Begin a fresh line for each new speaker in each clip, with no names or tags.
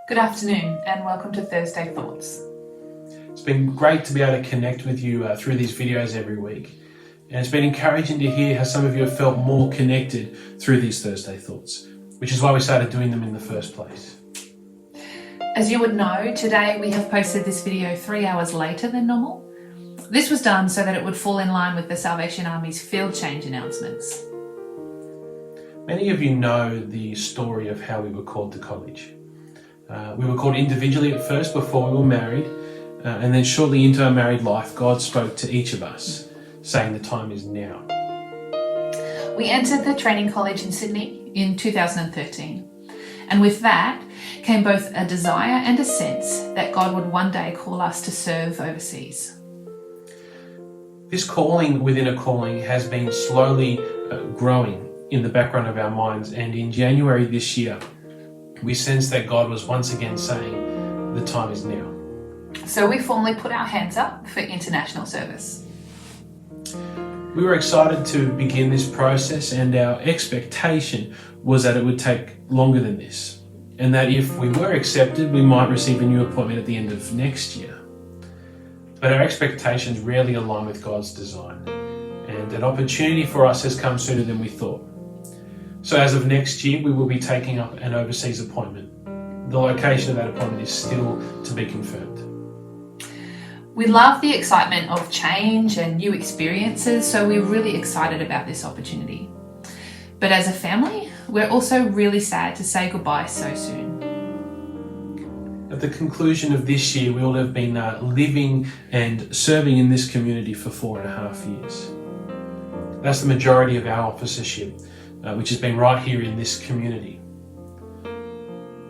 Good afternoon and welcome to Thursday Thoughts.
It's been great to be able to connect with you through these videos every week. And it's been encouraging to hear how some of you have felt more connected through these Thursday Thoughts, which is why we started doing them in the first place.
As you would know, today we have posted this video 3 hours later than normal. This was done so that it would fall in line with the Salvation Army's field change announcements.
Many of you know the story of how we were called to college. We were called individually at first before we were married, and then shortly into our married life, God spoke to each of us, saying the time is now.
We entered the training college in Sydney in 2013, and with that came both a desire and a sense that God would one day call us to serve overseas.
This calling within a calling has been slowly growing in the background of our minds, and in January this year, we sensed that God was once again saying, the time is now.
So we formally put our hands up for international service.
We were excited to begin this process, and our expectation was that it would take longer than this, and that if we were accepted, we might receive a new appointment at the end of next year. But our expectations rarely align with God's design, and an opportunity for us has come sooner than we thought. So as of next year, we will be taking up an overseas appointment. The location of that appointment is still to be confirmed.
We love the excitement of change and new experiences, so we're really excited about this opportunity. But as a family, we're also really sad to say goodbye so soon.
At the conclusion of this year, we will have been living and serving in this community for 4.5 years. That's the majority of our officership, which has been right here in this community.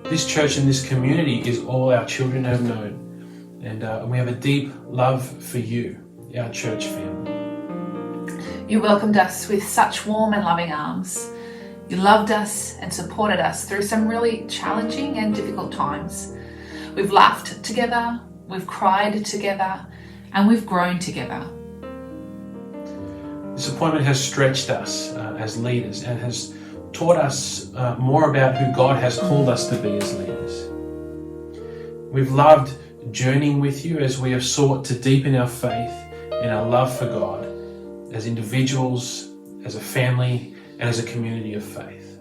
This church and this community is all our children have known, and we have a deep love for you, our church family.
You welcomed us with such warm and loving arms. You loved us and supported us through some really challenging and difficult times. We've laughed together, we've cried together, and we've grown together.
This appointment has stretched us as leaders and has taught us more about who God has called us to be as leaders. We've loved journeying with you as we have sought to deepen our faith and our love for God as individuals, as a family, and as a community of faith.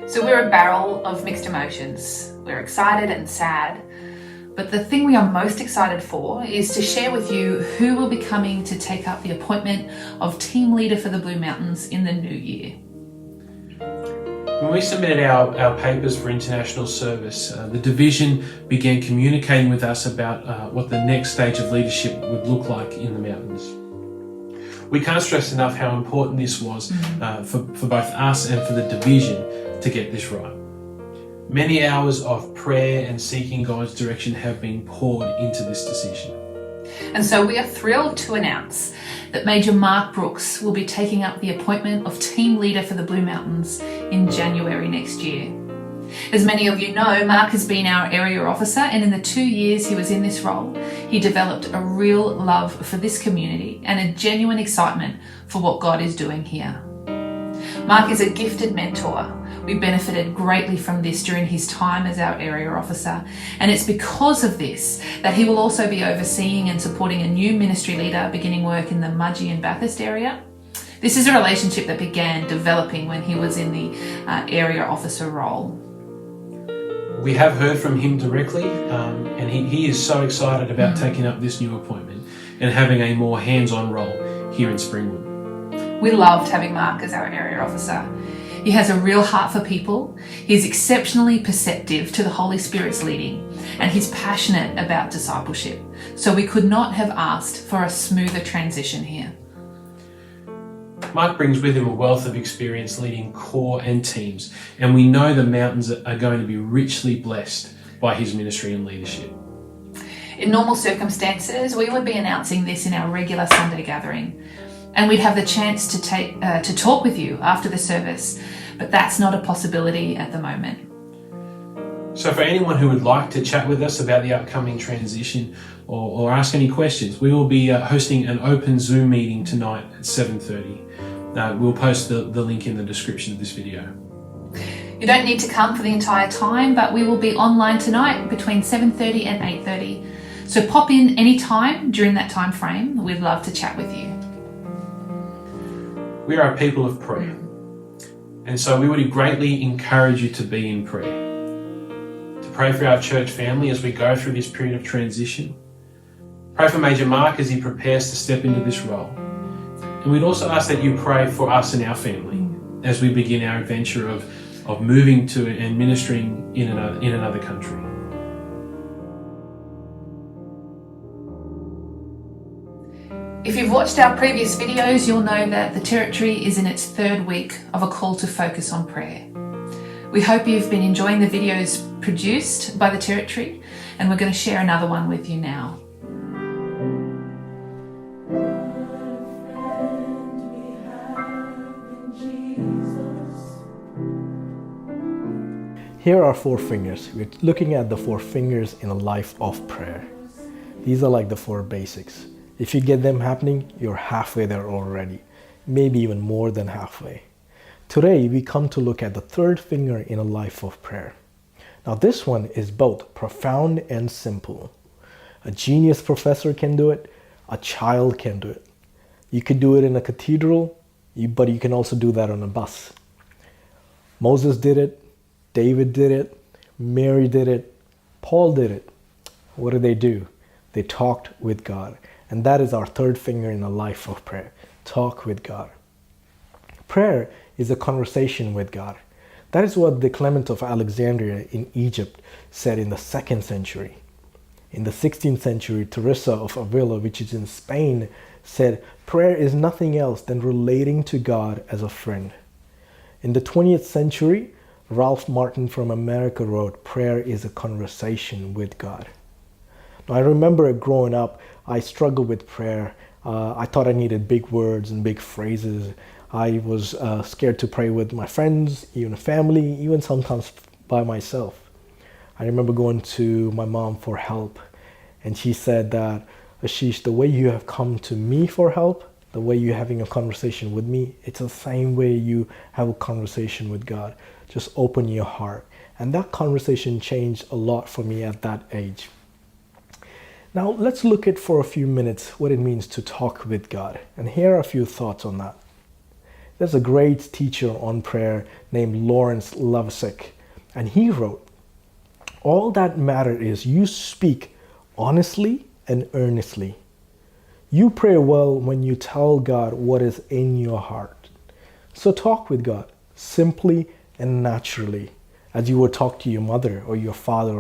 So we're a barrel of mixed emotions. We're excited and sad. But the thing we are most excited for is to share with you who will be coming to take up the appointment of team leader for the Blue Mountains in the new year.
When we submitted our papers for international service, the division began communicating with us about what the next stage of leadership would look like in the mountains. We can't stress enough how important this was for both us and for the division to get this right. Many hours of prayer and seeking God's direction have been poured into this decision.
And so we are thrilled to announce that Major Mark Brooks will be taking up the appointment of team leader for the Blue Mountains in January next year. As many of you know, Mark has been our area officer, and in the 2 years he was in this role, he developed a real love for this community and a genuine excitement for what God is doing here. Mark is a gifted mentor. We benefited greatly from this during his time as our area officer, and it's because of this that he will also be overseeing and supporting a new ministry leader beginning work in the Mudgee and Bathurst area. This is a relationship that began developing when he was in the area officer role.
We have heard from him directly, and he is so excited about taking up this new appointment and having a more hands-on role here in Springwood.
We loved having Mark as our area officer. He has a real heart for people, he's exceptionally perceptive to the Holy Spirit's leading, and he's passionate about discipleship. So we could not have asked for a smoother transition here.
Mark brings with him a wealth of experience leading core and teams, and we know the mountains are going to be richly blessed by his ministry and leadership.
In normal circumstances, we would be announcing this in our regular Sunday gathering, and we'd have the chance to talk with you after the service, but that's not a possibility at the moment.
So for anyone who would like to chat with us about the upcoming transition or ask any questions, we will be hosting an open Zoom meeting tonight at 7:30. We'll post the link in the description of this video.
You don't need to come for the entire time, but we will be online tonight between 7:30 and 8:30. So pop in any time during that time frame. We'd love to chat with you.
We are a people of prayer. And so we would greatly encourage you to be in prayer. To pray for our church family as we go through this period of transition. Pray for Major Mark as he prepares to step into this role. And we'd also ask that you pray for us and our family as we begin our adventure of moving to and ministering in another country.
If you've watched our previous videos, you'll know that the Territory is in its third week of a call to focus on prayer. We hope you've been enjoying the videos produced by the Territory, and we're going to share another one with you now.
Here are 4 fingers. We're looking at the 4 fingers in a life of prayer. These are like the 4 basics. If you get them happening, you're halfway there already, maybe even more than halfway. Today, we come to look at the 3rd finger in a life of prayer. Now, this one is both profound and simple. A genius professor can do it, a child can do it. You could do it in a cathedral, but you can also do that on a bus. Moses did it, David did it, Mary did it, Paul did it. What did they do? They talked with God. And that is our 3rd finger in a life of prayer. Talk with God. Prayer is a conversation with God. That is what the Clement of Alexandria in Egypt said in the 2nd century. In the 16th century, Teresa of Avila, which is in Spain, said, prayer is nothing else than relating to God as a friend. In the 20th century, Ralph Martin from America wrote, prayer is a conversation with God. Now, I remember growing up, I struggled with prayer. I thought I needed big words and big phrases. I was scared to pray with my friends, even family, even sometimes by myself. I remember going to my mom for help, and she said that, Ashish, the way you have come to me for help, the way you're having a conversation with me, it's the same way you have a conversation with God. Just open your heart. And that conversation changed a lot for me at that age. Now let's look at for a few minutes what it means to talk with God. And here are a few thoughts on that. There's a great teacher on prayer named Lawrence Lovesick, and he wrote, all that matters is you speak honestly and earnestly. You pray well when you tell God what is in your heart. So talk with God simply and naturally, as you would talk to your mother or your father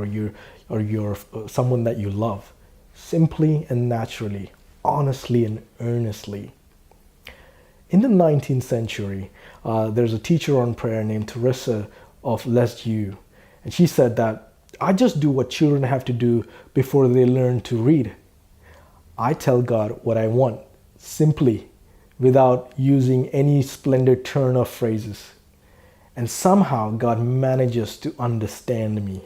or your someone that you love. Simply and naturally, honestly and earnestly. In the 19th century, there's a teacher on prayer named Teresa of Lisieux, and she said that, I just do what children have to do before they learn to read. I tell God what I want, simply, without using any splendid turn of phrases. And somehow God manages to understand me.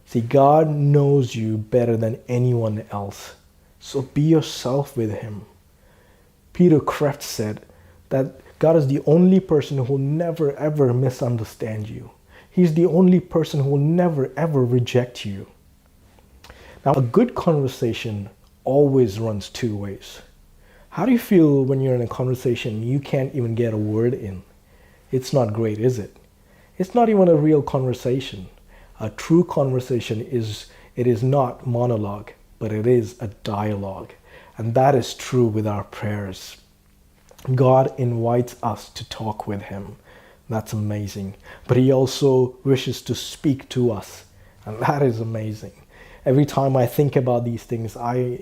See, God knows you better than anyone else. So be yourself with Him. Peter Kreeft said that God is the only person who will never ever misunderstand you. He's the only person who will never ever reject you. Now, a good conversation always runs 2 ways. How do you feel when you're in a conversation and you can't even get a word in? It's not great, is it? It's not even a real conversation. A true conversation is not monologue, but it is a dialogue. And that is true with our prayers. God invites us to talk with Him. That's amazing. But He also wishes to speak to us. And that is amazing. Every time I think about these things, I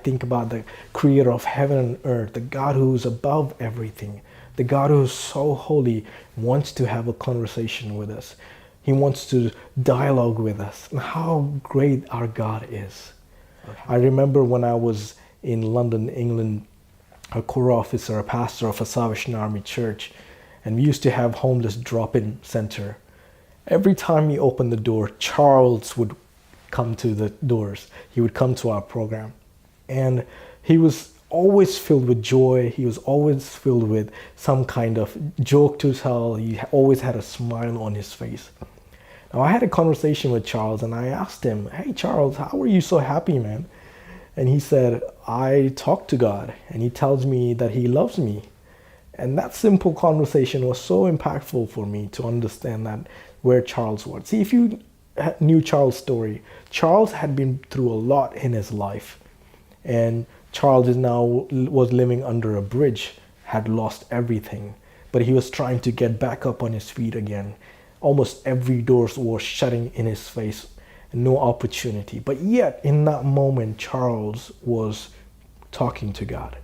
think about the creator of heaven and earth, the God who is above everything, the God who is so holy, wants to have a conversation with us. He wants to dialogue with us. And how great our God is. Okay. I remember when I was in London, England, a corps officer, a pastor of a Salvation Army church, and we used to have homeless drop-in center. Every time we opened the door, Charles would come to the doors. He would come to our program. And he was always filled with joy. He was always filled with some kind of joke to tell. He always had a smile on his face. Now, I had a conversation with Charles and I asked him, "Hey, Charles, how are you so happy, man?" And he said, "I talk to God and he tells me that he loves me." And that simple conversation was so impactful for me to understand that where Charles was. See, if you knew Charles' story, Charles had been through a lot in his life. And Charles was living under a bridge, had lost everything, but he was trying to get back up on his feet again. Almost every door was shutting in his face, no opportunity. But yet, in that moment, Charles was talking to God,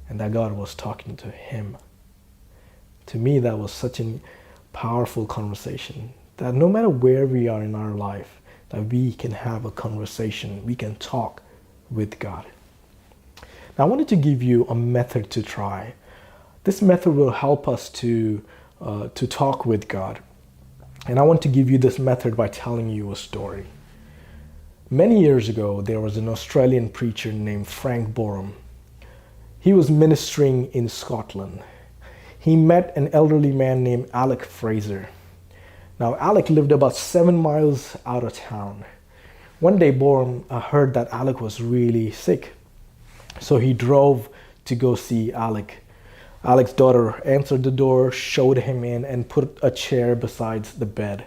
and that God was talking to him. To me, that was such a powerful conversation, that no matter where we are in our life, that we can have a conversation, we can talk with God. Now, I wanted to give you a method to try. This method will help us to talk with God. And I want to give you this method by telling you a story. Many years ago, there was an Australian preacher named Frank Boreham. He was ministering in Scotland. He met an elderly man named Alec Fraser. Now, Alec lived about 7 miles out of town. One day, Boreham heard that Alec was really sick. So he drove to go see Alec. Alec's daughter answered the door, showed him in, and put a chair beside the bed.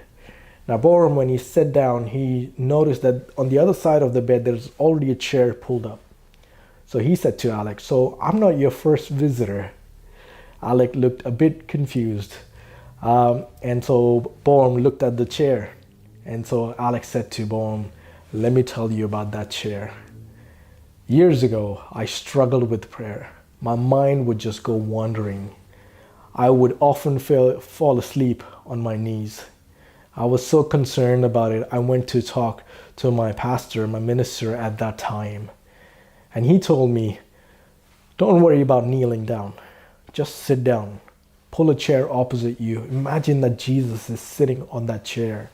Now, Boreham, when he sat down, he noticed that on the other side of the bed, there's already a chair pulled up. So he said to Alec, "So I'm not your first visitor." Alec looked a bit confused. And so Boreham looked at the chair. And so Alec said to Boreham, "Let me tell you about that chair. Years ago, I struggled with prayer. My mind would just go wandering. I would often fall asleep on my knees. I was so concerned about it, I went to talk to my pastor, my minister at that time. And he told me, 'Don't worry about kneeling down. Just sit down. Pull a chair opposite you. Imagine that Jesus is sitting on that chair.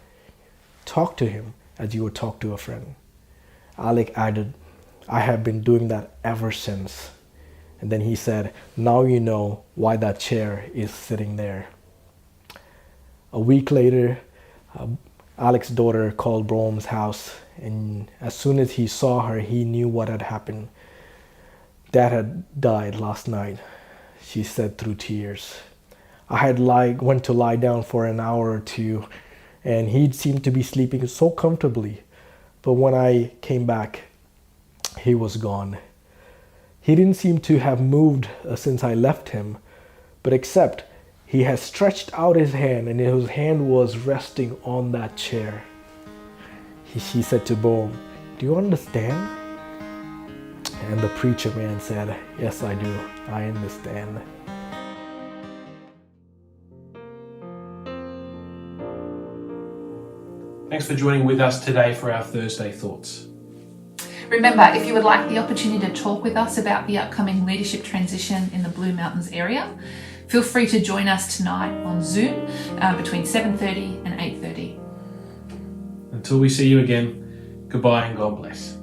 Talk to him as you would talk to a friend.' Alec added, 'I have been doing that ever since.' And then he said, 'Now you know why that chair is sitting there.' A week later, Alec's daughter called Boreham's house, and as soon as he saw her, he knew what had happened. 'Dad had died last night,' she said through tears. 'I had went to lie down for an hour or two, and he seemed to be sleeping so comfortably. But when I came back, he was gone. He didn't seem to have moved since I left him, but except he had stretched out his hand and his hand was resting on that chair.' She said to Boreham, 'Do you understand?' And the preacher man said, 'Yes, I do. I understand.'
Thanks for joining with us today for our Thursday Thoughts.
Remember, if you would like the opportunity to talk with us about the upcoming leadership transition in the Blue Mountains area, feel free to join us tonight on Zoom between 7:30 and 8:30.
Until we see you again, goodbye and God bless.